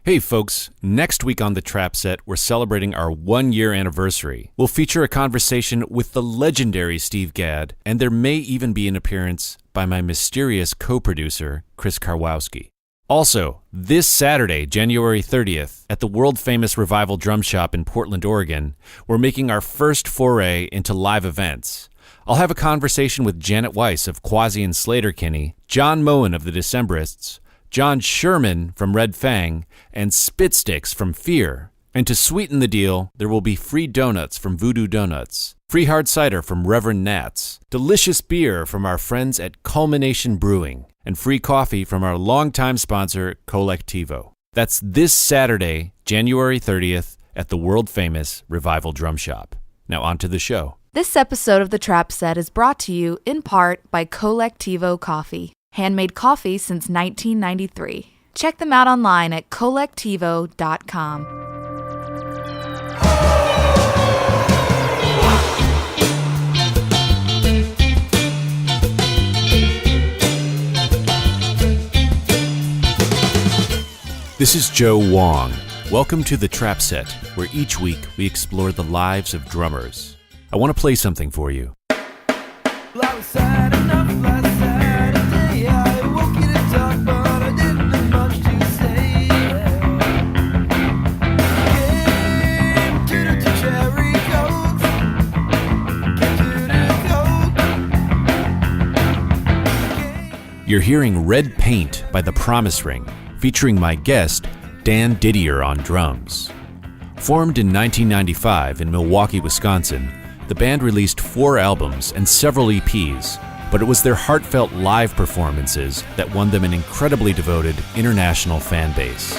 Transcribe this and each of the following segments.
Hey folks, next week on The Trap Set, we're celebrating our 1-year anniversary. We'll feature a conversation with the legendary Steve Gadd, and there may even be an appearance by my mysterious co-producer, Chris Karwowski. Also, this Saturday, January 30th, at the world-famous Revival Drum Shop in Portland, Oregon, we're making our first foray into live events. I'll have a conversation with Janet Weiss of Quasi and Slater-Kinney, John Moen of the Decemberists, John Sherman from Red Fang, and Spitsticks from Fear. And to sweeten the deal, there will be free donuts from Voodoo Donuts, free hard cider from Reverend Nats, delicious beer from our friends at Culmination Brewing, and free coffee from our longtime sponsor, Colectivo. That's this Saturday, January 30th, at the world-famous Revival Drum Shop. Now on to the show. This episode of The Trap Set is brought to you in part by Colectivo Coffee. Handmade coffee since 1993. Check them out online at colectivo.com. This is Joe Wong. Welcome to The Trap Set, where each week we explore the lives of drummers. I want to play something for you. You're hearing Red Paint by the Promise Ring, featuring my guest, Dan Didier on drums. Formed in 1995 in Milwaukee, Wisconsin, the band released 4 albums and several EPs, but it was their heartfelt live performances that won them an incredibly devoted international fan base.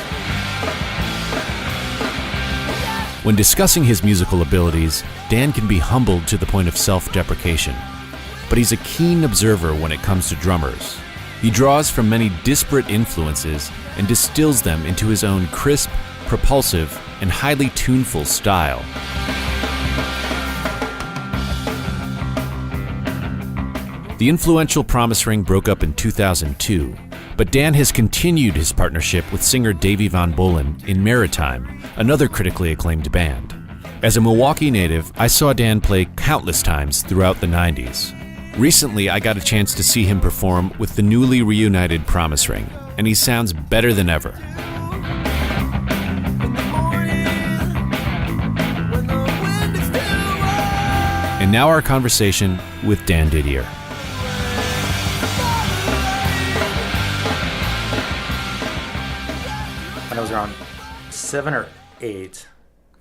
When discussing his musical abilities, Dan can be humbled to the point of self-deprecation, but he's a keen observer when it comes to drummers. He draws from many disparate influences and distills them into his own crisp, propulsive, and highly tuneful style. The influential Promise Ring broke up in 2002, but Dan has continued his partnership with singer Davey Von Bohlen in Maritime, another critically acclaimed band. As a Milwaukee native, I saw Dan play countless times throughout the 90s. Recently, I got a chance to see him perform with the newly reunited Promise Ring, and he sounds better than ever. And now our conversation with Dan Didier. When I was around 7 or 8,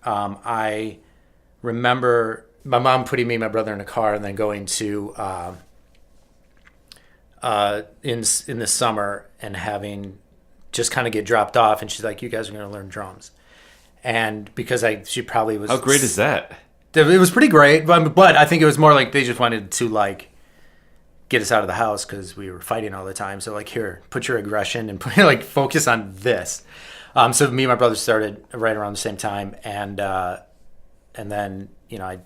I remember my mom putting me and my brother in a car and then going to in the summer and having just kind of get dropped off, and she's like, "You guys are going to learn drums." And because she probably was. How great is that? It was pretty great, but I think it was more like they just wanted to like get us out of the house because we were fighting all the time. So like, here, put your aggression and focus on this. So me and my brother started right around the same time, and then I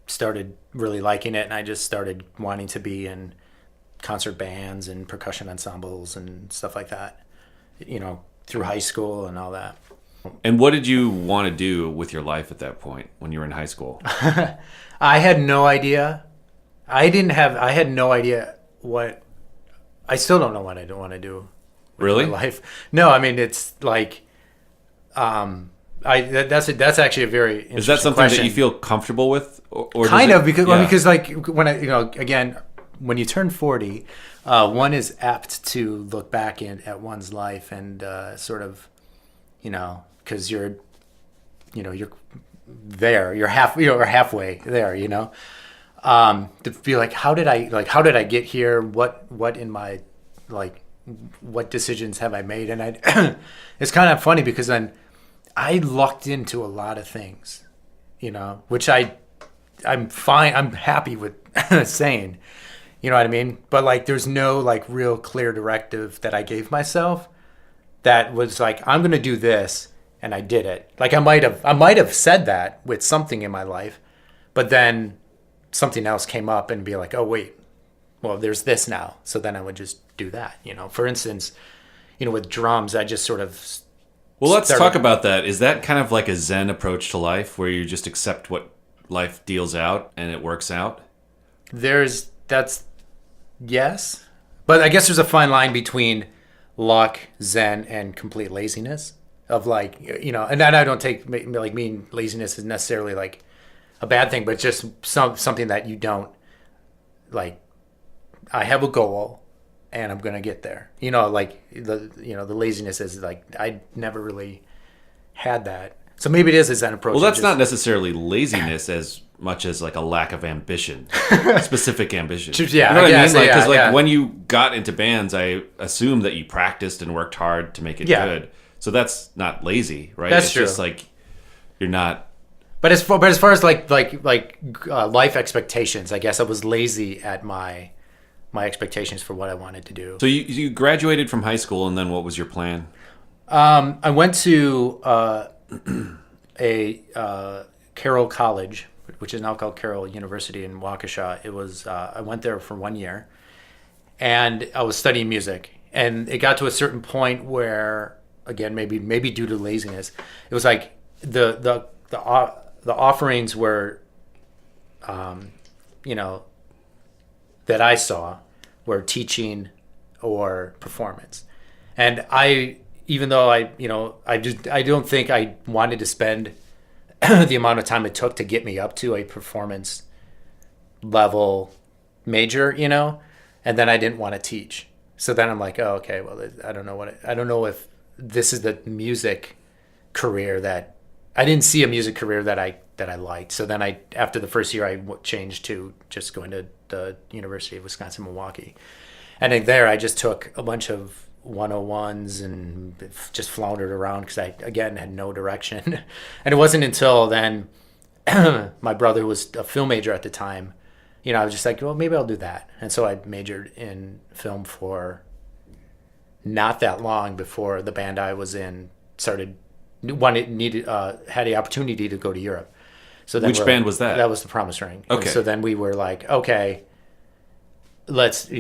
started really liking it, and I just started wanting to be in concert bands and percussion ensembles and stuff like that, through high school and all that. And what did you want to do with your life at that point when you were in high school? I had no idea. I had no idea what. I still don't know what I want to do with really? my life. No, I mean, it's like, that's actually a very interesting Is that something question. that you feel comfortable with, or kind of because yeah. because like when again, when you turn 40, one is apt to look back at one's life and sort of, because you're there, you're halfway there, to be like, how did I get here? What in my what decisions have I made? And it's kind of funny because then I lucked into a lot of things, which I'm fine. I'm happy with saying, you know what I mean? But there's no real clear directive that I gave myself that was like, I'm going to do this. And I did it. I might have said that with something in my life, but then something else came up and be like, oh wait, well, there's this now. So then I would just do that. For instance, with drums, I just sort of Well, let's started- talk about that. Is that kind of like a Zen approach to life where you just accept what life deals out and it works out? Yes. But I guess there's a fine line between luck, Zen, and complete laziness. Of like, and I don't take like mean laziness is necessarily like a bad thing, but just something that you don't like. I have a goal, and I'm gonna get there. Like the laziness is like I never really had that. So maybe it is a Zen approach. Well, that's not necessarily laziness as much as like a lack of ambition, specific ambition. Yeah, you know what I mean? Like, yeah, because yeah. when you got into bands, I assume that you practiced and worked hard to make it Yeah. good. So that's not lazy, right? That's it's true. just like you're not. But as far as like life expectations, I guess I was lazy at my expectations for what I wanted to do. So you graduated from high school, and then what was your plan? I went to a Carroll College, which is now called Carroll University in Waukesha. It was I went there for 1 year, and I was studying music. And it got to a certain point where, again, maybe due to laziness, it was like the offerings were, that I saw were teaching or performance, and even though I don't think I wanted to spend the amount of time it took to get me up to a performance level major, and then I didn't want to teach. So then I'm like, oh, okay, well, I don't know if this is the music career that I didn't see a music career that I liked. So then after the first year, I changed to just going to the University of Wisconsin-Milwaukee. And then there I just took a bunch of 101s and just floundered around because I, again, had no direction. And it wasn't until then my brother, who was a film major at the time, I was just like, well, maybe I'll do that. And so I majored in film for not that long before the band I was in had the opportunity to go to Europe. So then Which band was that? That was the Promise Ring. Okay. And so then we were like, okay, let's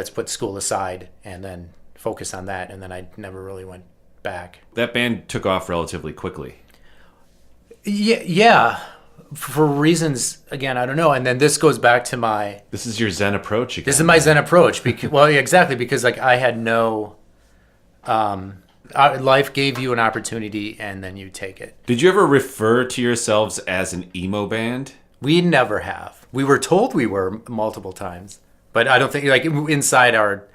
put school aside and then focus on that. And then I never really went back. That band took off relatively quickly. Yeah. For reasons, again, I don't know. And then this goes back to This is your Zen approach again. This is my Zen approach. Exactly, because like I had no... life gave you an opportunity and then you take it. Did you ever refer to yourselves as an emo band? We never have. We were told we were multiple times, but I don't think like inside our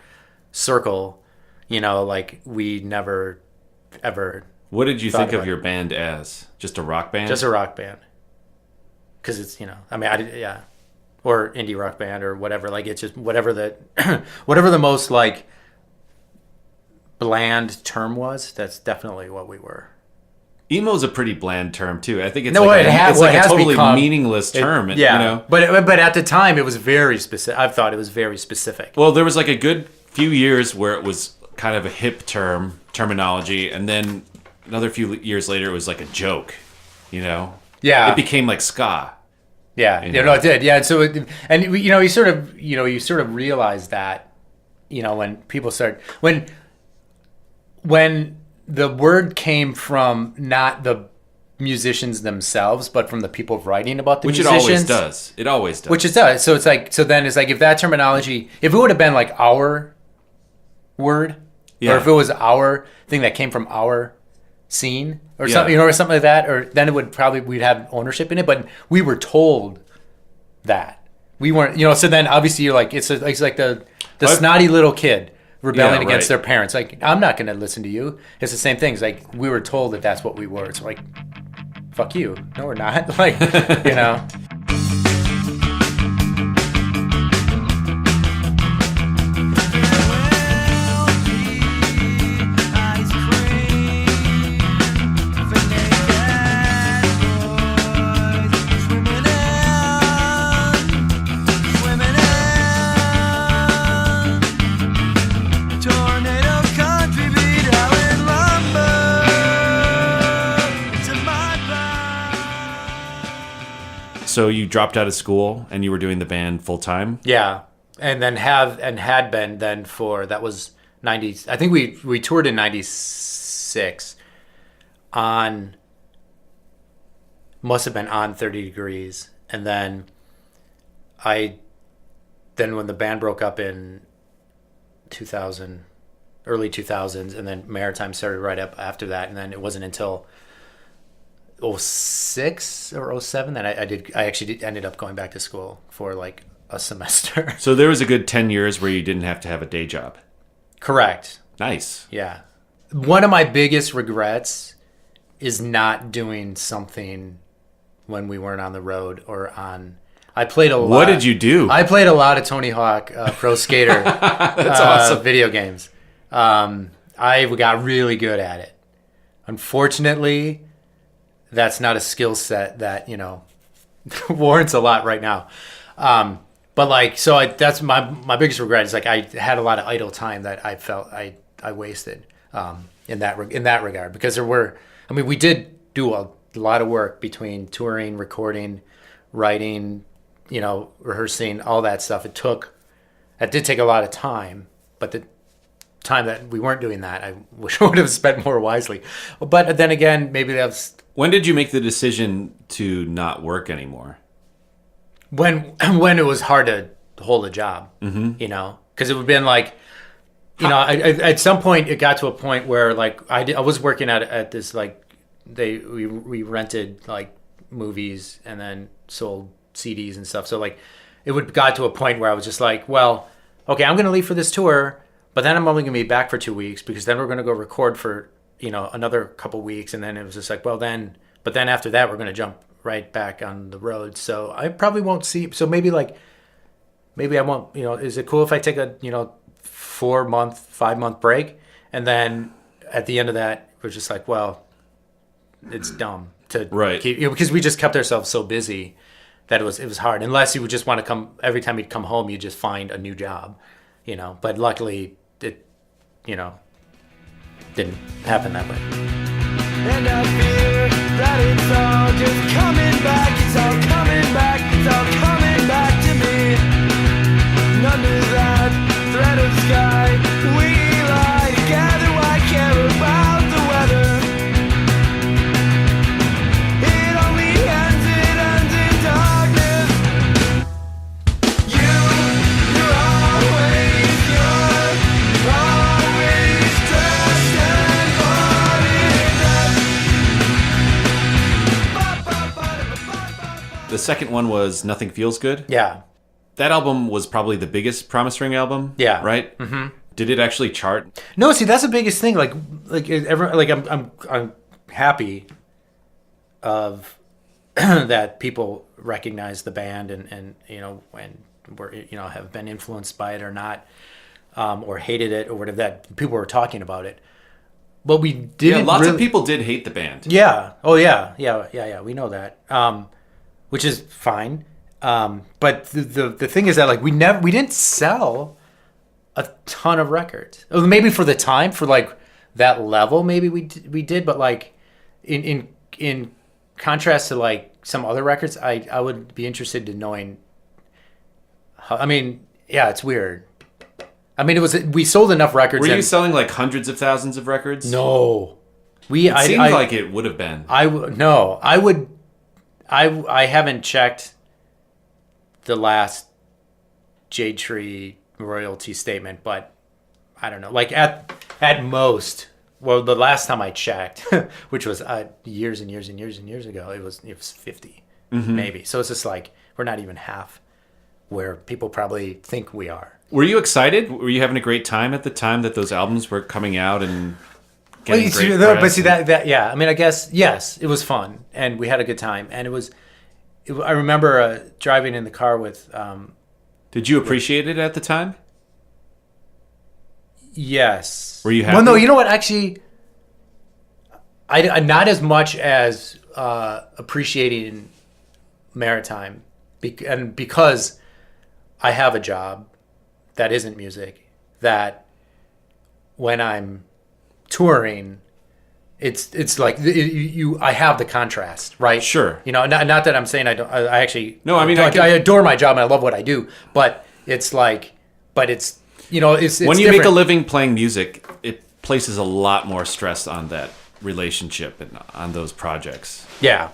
circle, like we never ever. What did you think of about your band as? Just a rock band? Just a rock band. Because it's or indie rock band or whatever. Like it's just whatever the most like bland term was. That's definitely what we were. Emo's a pretty bland term too. I think it's it a totally become, meaningless term. Yeah, but at the time it was very specific. I thought it was very specific. Well, there was like a good few years where it was kind of a hip terminology, and then another few years later it was like a joke. Yeah, it became like ska. Yeah, it did. Yeah, so you sort of realize that when people start when the word came from not the musicians themselves, but from the people writing about the musicians. Which it always does. It always does. Which it does. So then it's like if that terminology, if it would have been like our word, or if it was our thing that came from our scene or something, or something like that, or then we'd have ownership in it. But we were told that we weren't, so then obviously you're like, it's like the snotty little kid rebelling against their parents. Like, I'm not going to listen to you. It's the same thing. It's like, we were told that that's what we were. It's like, fuck you. No, we're not. Like, So you dropped out of school and you were doing the band full time? Yeah. And then had been then for, that was 90, I think we toured in 96. must have been on 30 Degrees. And then when the band broke up in early 2000s, and then Maritime started right up after that. And then it wasn't until 06 or 07 that I actually ended up going back to school for like a semester. So there was a good 10 years where you didn't have to have a day job. Correct. Nice. Yeah. One of my biggest regrets is not doing something when we weren't on the road I played a lot. What did you do? I played a lot of Tony Hawk Pro Skater That's awesome. video games. I got really good at it. Unfortunately, that's not a skill set that, warrants a lot right now. But like, so that's my biggest regret is like I had a lot of idle time that I felt I wasted in that regard, because we did do a lot of work between touring, recording, writing, rehearsing, all that stuff. That did take a lot of time, but the time that we weren't doing that, I wish I would have spent more wisely. But then again, maybe that's... When did you make the decision to not work anymore? When it was hard to hold a job, because it would have been like, at some point it got to a point where like I was working at this like we rented like movies and then sold CDs and stuff. So like it got to a point where I was just like, well, okay, I'm going to leave for this tour, but then I'm only going to be back for 2 weeks, because then we're going to go record for another couple weeks, and then it was just like, well then, but then after that we're going to jump right back on the road. So I probably won't see. So maybe I won't. Is it cool if I take a 5-month break, and then at the end of that we're just like, well, it's dumb to keep, because we just kept ourselves so busy that it was hard. Unless you would just want to come every time you'd come home, you just find a new job, But luckily it didn't happen that way. And I fear that it's all just coming back. It's all coming back. It's all coming back to me. And under that thread of sky, we lie together. Why care about the weather? It only ends in darkness. You're always dressed and bought in that. The second one was Nothing Feels Good. Yeah. That album was probably the biggest Promise Ring album. Yeah. Right? Mm-hmm. Did it actually chart? No, see, that's the biggest thing. I'm happy of that people recognize the band and when we're have been influenced by it or not, or hated it or whatever, that people were talking about it. But we didn't. Yeah, lots of people did hate the band. Yeah. Oh yeah. We know that. Which is fine. But the thing is that like we didn't sell a ton of records. Maybe for the time, for like that level, maybe we did. But like in contrast to like some other records, I would be interested in knowing. It's weird. We sold enough records. Were you selling like hundreds of thousands of records? No, It seemed like it would have been. I haven't checked the last Jade Tree royalty statement, but I don't know. Like at most, well, the last time I checked, which was years and years and years and years ago, it was 50, maybe. So it's just like we're not even half where people probably think we are. Were you excited? Were you having a great time at the time that those albums were coming out and getting great press? But see that yeah. I guess yes, it was fun and we had a good time, and I remember driving in the car with. Did you appreciate it at the time? Yes. Were you happy? Well, no. You know what? Actually, I not as much as appreciating Maritime, because I have a job that isn't music. That when I'm touring, it's like I have the contrast, right? Sure. Not that I'm saying I don't. I actually. No, I mean I adore my job and I love what I do, but it's like, it's when you different. make a living playing music, it places a lot more stress on that relationship and on those projects. Yeah,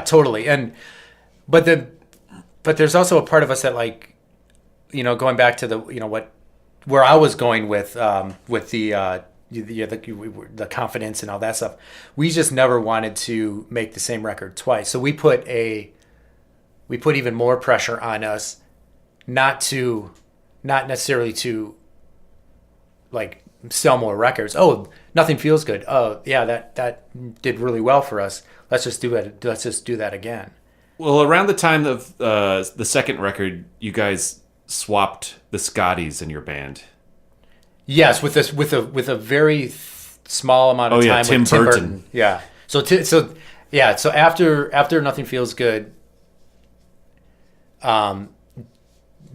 totally. But there's also a part of us that, like, you know, going back to the, you know, where I was going with the confidence and all that stuff. We just never wanted to make the same record twice. So we put even more pressure on us, not necessarily to, like, sell more records. Oh, Nothing Feels Good. Oh, yeah, that did really well for us. Let's just do it. Let's just do that again. Well, around the time of the second record, you guys swapped the Scotties in your band. Yes, with a very small amount of time Tim with Tim Burton. Burton. Yeah. So after Nothing Feels Good, the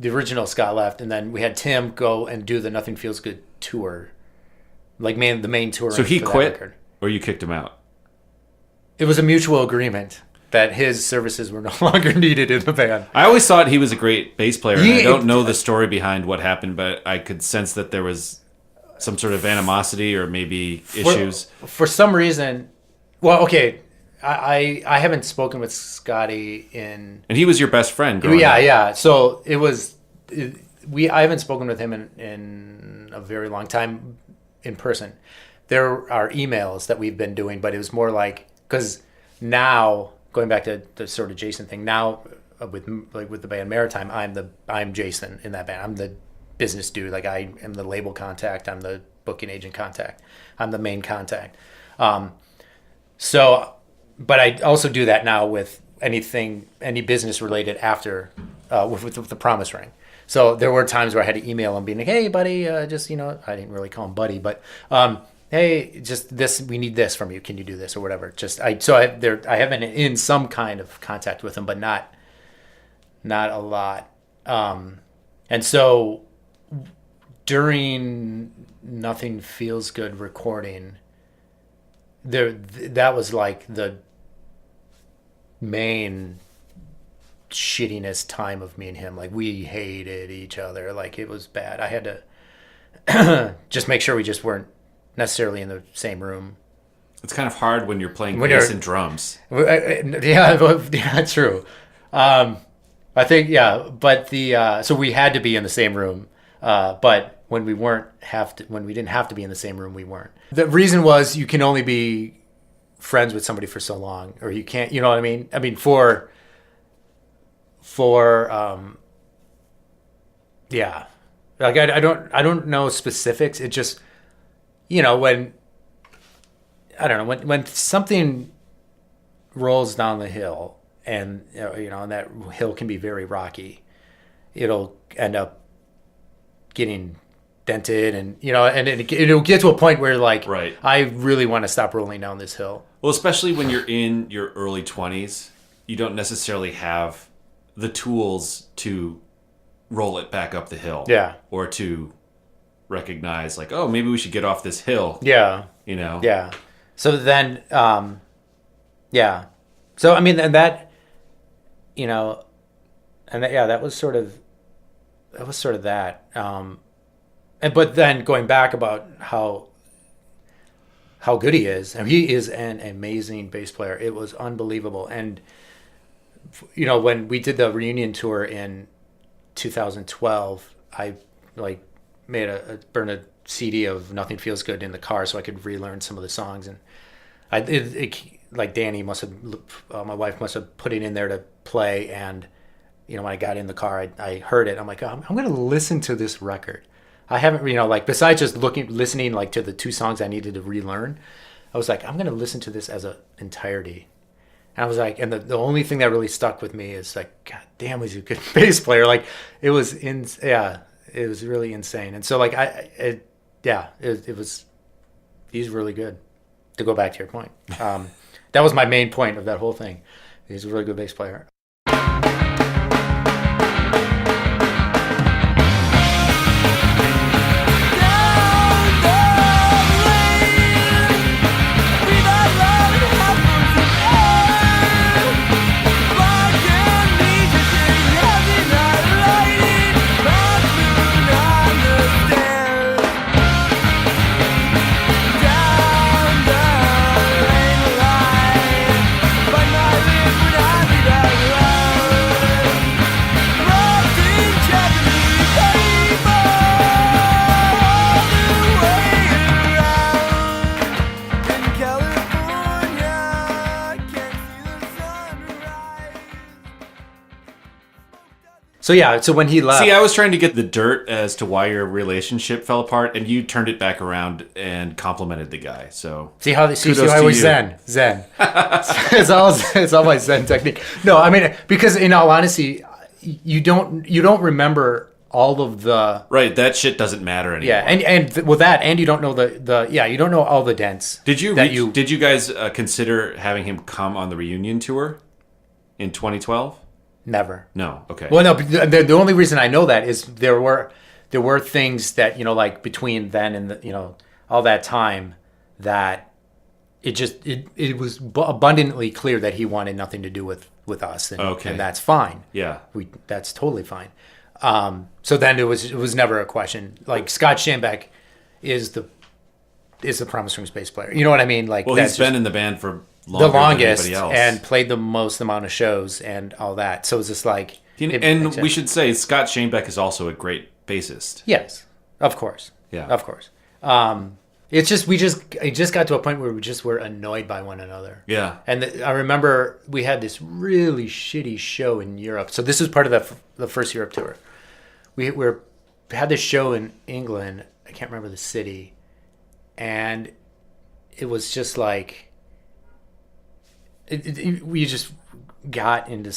original Scott left, and then we had Tim go and do the Nothing Feels Good tour, like the main tour. So he for that quit, record. or you kicked him out? It was a mutual agreement that his services were no longer needed in the band. I always thought he was a great bass player. And I don't know the story behind what happened, but I could sense that there was some sort of animosity or maybe issues. For some reason, well, okay, I haven't spoken with Scotty in... And he was your best friend growing up. Yeah. So I haven't spoken with him in a very long time in person. There are emails that we've been doing, but it was more like, because now, going back to the sort of Jason thing, now with the band Maritime, I'm Jason in that band. I'm the business dude. Like, I am the label contact. I'm the booking agent contact. I'm the main contact. But I also do that now with any business related after with the Promise Ring. So there were times where I had to email him being like, hey buddy, just, you know, I didn't really call him buddy, but hey, just this, we need this from you. Can you do this or whatever? I have been in some kind of contact with him, but not a lot. And so during Nothing Feels Good recording, that was like the main shittiness time of me and him. Like, we hated each other. Like, it was bad. I had to just make sure we just weren't necessarily in the same room. It's kind of hard when you're playing bass and drums. Yeah, true. I think, yeah, but so we had to be in the same room, but when we didn't have to be in the same room, we weren't. The reason was you can only be friends with somebody for so long, or you can't, you know what I mean? I mean, yeah, like I don't know specifics. It just, you know, when something rolls down the hill, and you know, and that hill can be very rocky, it'll end up getting dented, and you know, and it'll get to a point where, like, right, I really want to stop rolling down this hill. Well, especially when you're in your early 20s, you don't necessarily have the tools to roll it back up the hill. Yeah. Or to recognize, like, oh, maybe we should get off this hill. Yeah. You know? Yeah. So then, yeah. So, I mean, and that, you know, and that, yeah, that was sort of that. But then going back about how good he is, and he is an amazing bass player. It was unbelievable. And, you know, when we did the reunion tour in 2012, I burned a CD of Nothing Feels Good in the car so I could relearn some of the songs. And like Danny must have, my wife must have put it in there to play. And, you know, when I got in the car, I heard it. I'm like, oh, I'm going to listen to this record. I haven't, you know, like, besides just listening like to the two songs I needed to relearn, I was like, I'm going to listen to this as an entirety. And I was like, and the only thing that really stuck with me is like, God damn, was he a good bass player? Like, it was it was really insane. And so, like, it was, he's really good. To go back to your point, that was my main point of that whole thing. He's a really good bass player. Down So when he left, See, I was trying to get the dirt as to why your relationship fell apart, and you turned it back around and complimented the guy. So see how kudos I to was you. Zen. It's all my Zen technique. No, I mean, because in all honesty, you don't remember all of the right. That shit doesn't matter anymore. yeah, and with that, and you don't know you don't know all the dents. Did you guys consider having him come on the reunion tour in 2012? Never. No. Okay. Well, no. The only reason I know that is there were things that like between then and all that time that it was abundantly clear that he wanted nothing to do with us, and that's fine. Yeah. That's totally fine. So then it was never a question. Like Scott Schambeck is the Promise Ring bass player. You know what I mean? Like, well, he's been in the band for the longer longest than anybody else. and played the most amount of shows and all that. So it's just like, we should say Scott Schambeck is also a great bassist. yes, of course, Yeah. of course. It's just it just got to a point where we just were annoyed by one another. Yeah. And I remember we had this really shitty show in Europe. So this was part of the first Europe tour. We had this show in England. I can't remember the city, and it was just like we just got into.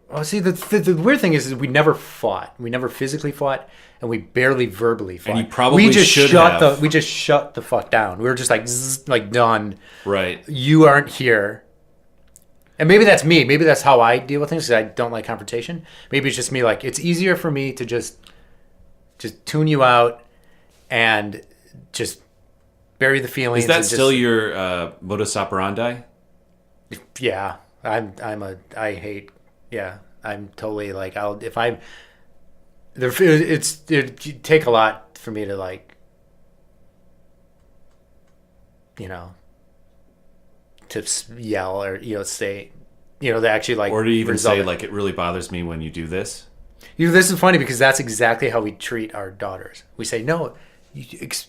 Oh, see, the weird thing is we never fought. We never physically fought, and we barely verbally fought. And you probably should have. We just shut the fuck down. We were just like, zzz, like done. Right. You aren't here. And maybe that's me. Maybe that's how I deal with things, because I don't like confrontation. Maybe it's just me. Like, it's easier for me to just tune you out and just bury the feelings. Is that still your modus operandi? Yeah, I'm totally like, it'd take a lot for me to like, to yell or, say, to actually like, Or to even resolve say, it. like, it really bothers me when you do this? This is funny because that's exactly how we treat our daughters. We say, no,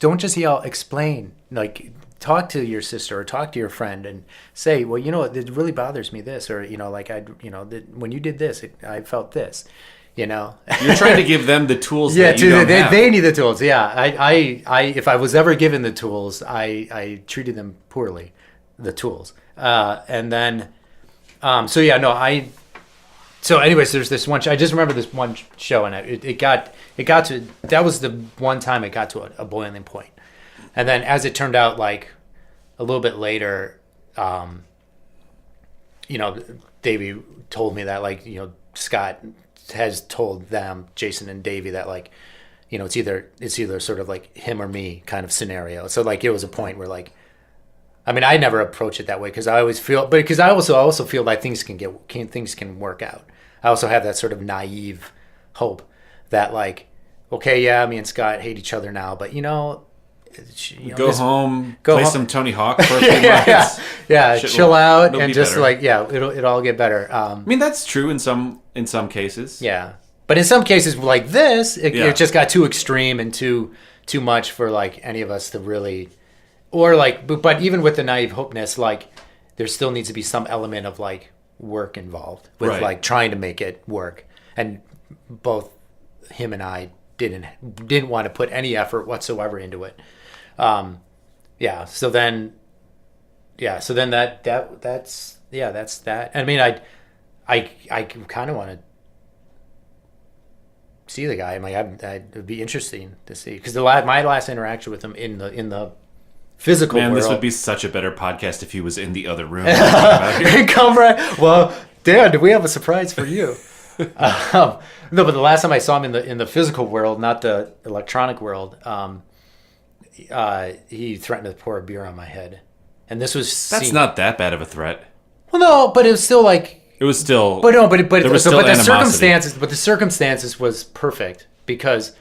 don't just yell, explain. Like, talk to your sister or talk to your friend and say, well, it really bothers me this, or, when you did this, I felt this, You're trying to give them the tools yeah, that you don't have. They need the tools. Yeah. I if I was ever given the tools, I treated them poorly, the tools. And then, so anyways, there's this one, I just remember this one show, and it got to, that was the one time it got to a boiling point. And then as it turned out, like a little bit later, Davey told me that, like, Scott has told them, Jason and Davey, that, like, it's either sort of like him or me kind of scenario. So like it was a point where, like, I mean, I never approach it that way because I always feel, but because I also feel like things can work out. I also have that sort of naive hope that, like, okay, yeah, me and Scott hate each other now, but go home, play some Tony Hawk for a few months. Yeah, chill out and just better. like, it'll all get better. I mean, that's true in some cases. Yeah, but in some cases like this, it just got too extreme and too much for like any of us to really, or like, but even with the naive hopeness, like there still needs to be some element of like work involved with like trying to make it work, and both him and I didn't want to put any effort whatsoever into it. So then that's that. I mean, I kind of want to see the guy. I'm like, it'd be interesting to see, because my last interaction with him in the physical world. This would be such a better podcast if he was in the other room. Come right. Well, Dan, we have a surprise for you. No, but the last time I saw him in the physical world, not the electronic world, he threatened to pour a beer on my head, and this was that's not that bad of a threat. Well, no, but it was still like it was still. But no, but there was still the animosity. circumstances was perfect because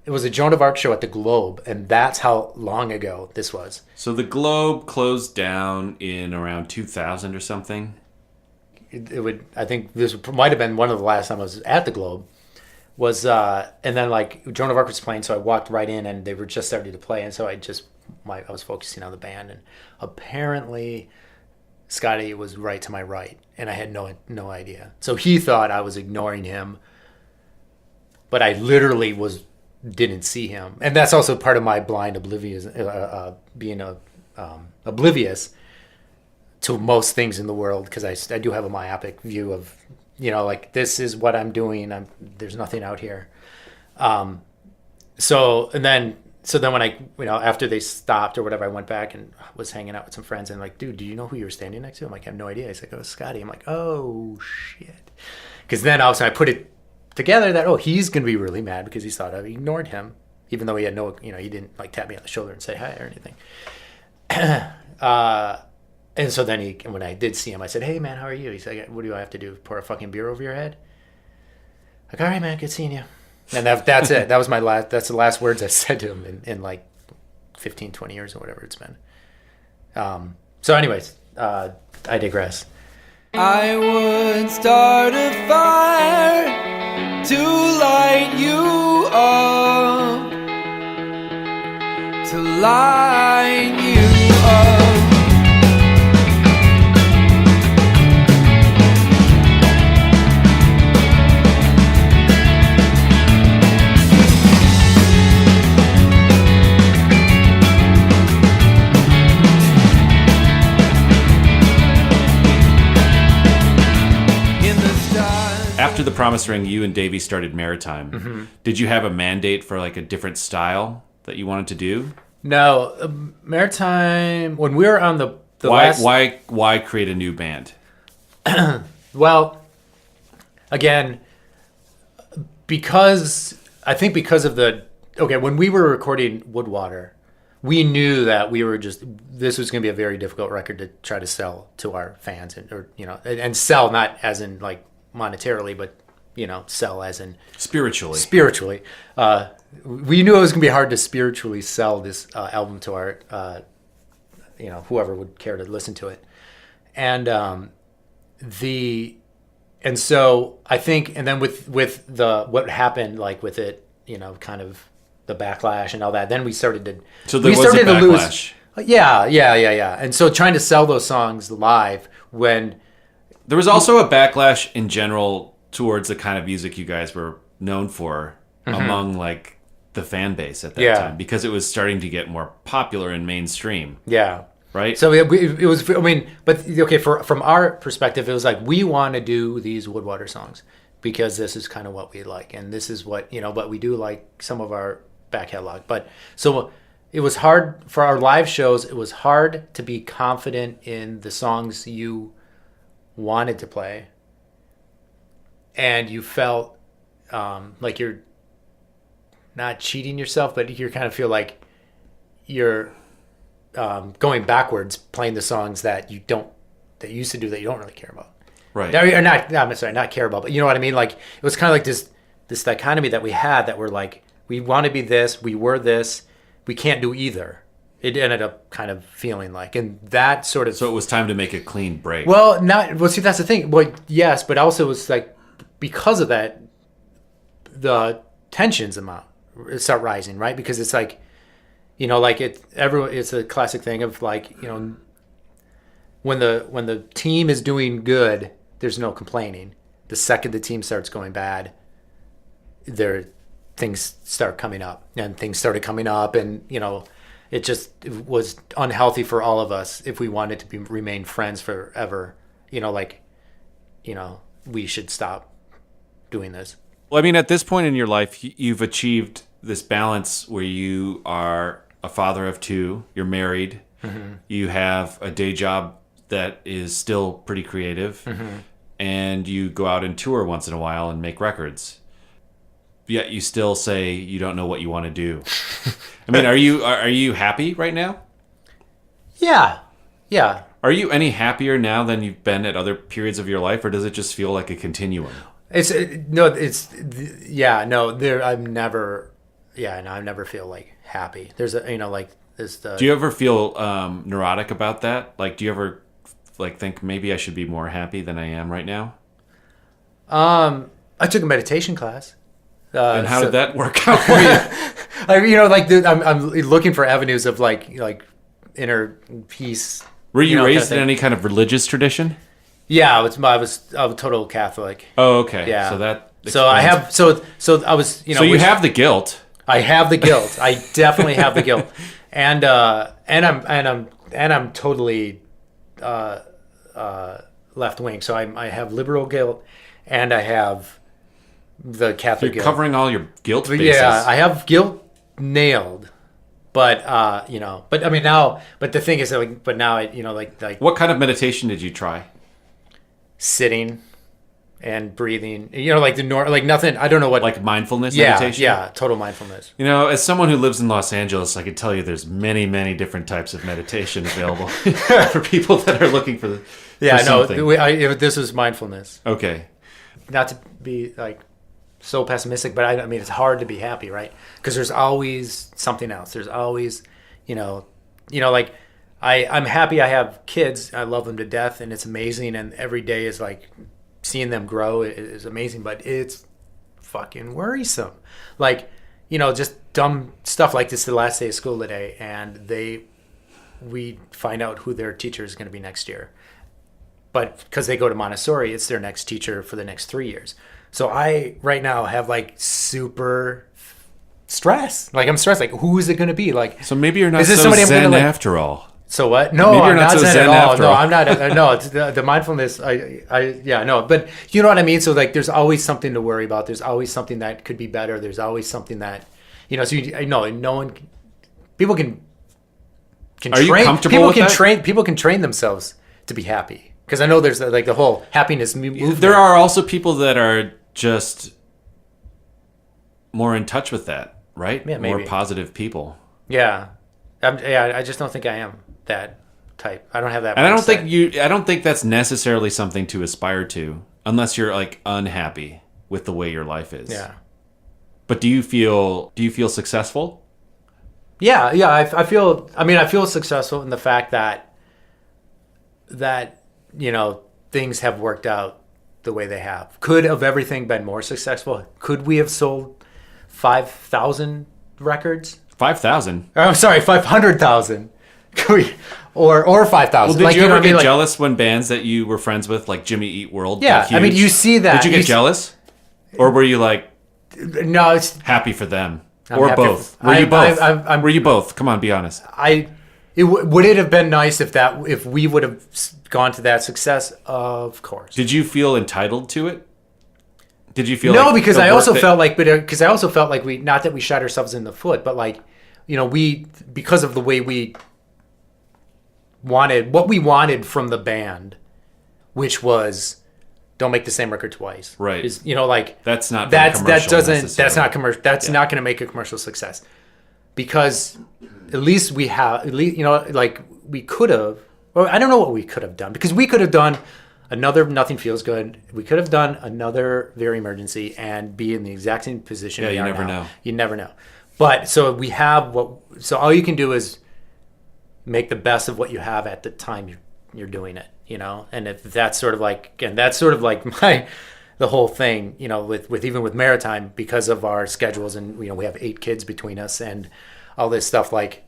it was a Joan of Arc show at the Globe, and that's how long ago this was. So the Globe closed down in around 2000 or something. I think this might have been one of the last time I was at the Globe. And then like Joan of Arc was playing, so I walked right in, and they were just starting to play, and so I was focusing on the band, and apparently Scotty was right to my right, and I had no idea. So he thought I was ignoring him but I literally didn't see him. And that's also part of my blind oblivious, being oblivious to most things in the world, because I do have a myopic view of, like, this is what I'm doing. There's nothing out here. So then when I, after they stopped or whatever, I went back and was hanging out with some friends and like, dude, do you know who you were standing next to? I'm like, I have no idea. He's like, oh, Scotty. I'm like, oh shit. Because then all of a sudden I put it together that, he's going to be really mad because he thought I ignored him, even though he had no, he didn't like tap me on the shoulder and say hi or anything. And so then when I did see him, I said, hey man, how are you? He's like, what do I have to do? Pour a fucking beer over your head? Like, all right, man, good seeing you. And that's it. That's the last words I said to him in like 15, 20 years or whatever it's been. So anyways, I digress. I would start a fire to light you up, to light you up. After the Promise Ring, you and Davey started Maritime. Mm-hmm. Did you have a mandate for like a different style that you wanted to do? No, Maritime. When we were on the why create a new band? Well, again, because of when we were recording Woodwater, we knew that this was going to be a very difficult record to try to sell to our fans and sell not as in like monetarily, but sell as in spiritually. We knew it was gonna be hard to spiritually sell this album to our whoever would care to listen to it. And so I think, and then with what happened, like with it, kind of the backlash and all that, then we started to backlash. Yeah. And so trying to sell those songs live when there was also a backlash in general towards the kind of music you guys were known for among like the fan base at that time, because it was starting to get more popular and mainstream. Yeah. Right. So it was, but okay, from our perspective, it was like, we want to do these Woodwater songs because this is kind of what we like. And this is what, but we do like some of our back catalog. But so it was hard for our live shows. It was hard to be confident in the songs you wanted to play, and you felt like you're not cheating yourself, but you kind of feel like you're going backwards playing the songs that you used to do that you don't really care about, right? Or not care about, but you know what I mean. Like it was kind of like this dichotomy that we had, that we're like, we want to be this, we were this, we can't do either. It ended up kind of feeling like, and that sort of. So it was time to make a clean break. Well, see, that's the thing. Well, yes, but also it was like, because of that, the tensions start rising, right? Because it's like, it's a classic thing of like, when the team is doing good, there's no complaining. The second the team starts going bad, things start coming up, and things started coming up, and it was unhealthy for all of us if we wanted to remain friends forever. We should stop doing this. Well, I mean, at this point in your life, you've achieved this balance where you are a father of two, you're married, you have a day job that is still pretty creative, and you go out and tour once in a while and make records. Yet you still say you don't know what you want to do. I mean, are you happy right now? Yeah. Are you any happier now than you've been at other periods of your life, or does it just feel like a continuum? I never feel like happy. There's Do you ever feel neurotic about that? Like, do you ever like think maybe I should be more happy than I am right now? I took a meditation class. And how did that work out for you? I'm looking for avenues of like inner peace. Were you raised in any kind of religious tradition? Yeah, I was a total Catholic. Oh, okay. Yeah. So that So I have, so I was, So you have the guilt. I have the guilt. I definitely have the guilt. And I'm totally, left wing. So I have liberal guilt and I have the Catholic guilt. You're covering all your guilt bases. Yeah, I have guilt nailed. But but I mean now, but the thing is like, but now like what kind of meditation did you try? Sitting and breathing, like like nothing. I don't know what, like mindfulness meditation. Yeah, total mindfulness. As someone who lives in Los Angeles, I can tell you there's many different types of meditation available for people that are looking for something. This is mindfulness. Okay. Not to be like so pessimistic, but I mean it's hard to be happy, right? Because there's always something else. There's always, like I'm happy I have kids. I love them to death, and it's amazing. And every day is like seeing them grow is amazing, but it's fucking worrisome. Like, just dumb stuff like this. The last day of school today, and we find out who their teacher is going to be next year. But because they go to Montessori, it's their next teacher for the next 3 years. So I right now have like super stress. Like I'm stressed. Like who is it going to be? Like so maybe you're not is this so somebody I'm zen gonna, like, after all. So what? No, maybe you're I'm not so zen at all. after No, all. I'm not. No, it's the mindfulness. But you know what I mean. So like, there's always something to worry about. There's always something that could be better. There's always something that So no one. People can Are you train. comfortable People with can that? train. People can train themselves to be happy. Because I know there's like the whole happiness movement. There are also people that are just more in touch with that, right? Yeah, more maybe. positive people. Yeah. I just don't think I am that type. I don't have that. And mindset. I don't think that's necessarily something to aspire to, unless you're like unhappy with the way your life is. Yeah. But do you feel successful? Yeah. I feel successful in the fact that things have worked out the way they have. Could have everything been more successful? Could we have sold 5,000 records? 5,000. I'm sorry, 500,000. Or 5,000. Well, did you ever get jealous when bands that you were friends with, like Jimmy Eat World? Yeah, got huge? you see that. Did you get jealous, or were you like no? It's happy for them, I'm or happy both? for- Were you both? I'm- Were you both? Come on, be honest. Would it have been nice if we would have gone to that success? Of course. Did you feel entitled to it? Did you feel no? like Because the I work also that- felt like, we not that we shot ourselves in the foot, but like, because of the way we wanted what we wanted from the band, which was don't make the same record twice. Right. Is like that's not very commercial that's not commercial. That's Yeah. not going to make a commercial success. Because at least we could have. Well, I don't know what we could have done, because we could have done another Nothing Feels Good. We could have done another Very Emergency and be in the exact same position. Yeah, we you are never now. know. You never know. But so we have so all you can do is make the best of what you have at the time you're doing it, and if that's sort of like, the whole thing, with even with Maritime, because of our schedules, and we have 8 kids between us and all this stuff, like,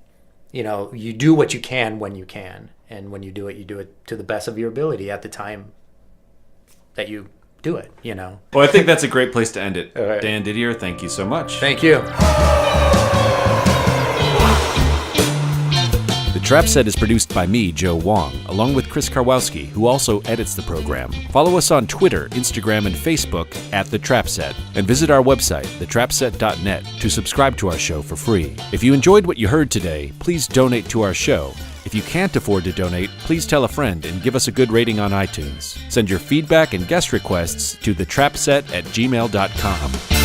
you do what you can when you can, and when you do it to the best of your ability at the time that you do it, Well, I think that's a great place to end it. All right. Dan Didier, thank you so much. Thank you. The Trap Set is produced by me, Joe Wong, along with Chris Karwowski, who also edits the program. Follow us on Twitter, Instagram, and Facebook at The Trap Set, and visit our website, thetrapset.net, to subscribe to our show for free. If you enjoyed what you heard today, please donate to our show. If you can't afford to donate, please tell a friend and give us a good rating on iTunes. Send your feedback and guest requests to thetrapset@gmail.com.